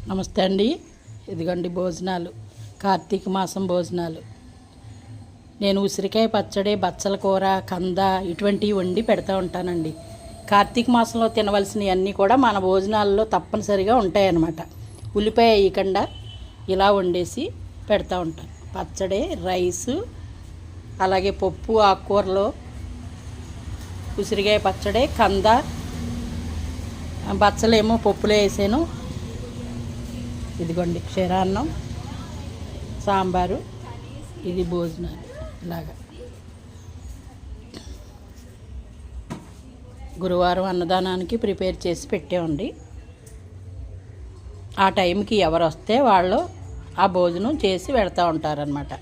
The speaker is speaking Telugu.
నమస్తే అండి. ఇదిగోండి భోజనాలు, కార్తీక మాసం భోజనాలు. నేను ఉసిరికాయ పచ్చడి, బచ్చల కూర, కంద ఇటువంటివి వండి పెడతా ఉంటానండి. కార్తీక మాసంలో తినవలసినవన్నీ కూడా మన భోజనాల్లో తప్పనిసరిగా ఉంటాయన్నమాట. ఉల్లిపాయ వేయకుండా ఇలా వండేసి పెడతా ఉంటాను. పచ్చడి, రైసు, అలాగే పప్పు, ఆకుకూరలు, ఉసిరికాయ పచ్చడి, కంద, బచ్చలేమో పప్పులో వేసాను. ఇదిగోండి క్షీరాన్నం, సాంబారు, ఇది భోజనాలు. ఇలాగా గురువారం అన్నదానానికి ప్రిపేర్ చేసి పెట్టామండి. ఆ టైంకి ఎవరు వస్తే వాళ్ళు ఆ భోజనం చేసి వెళ్తూ ఉంటారనమాట.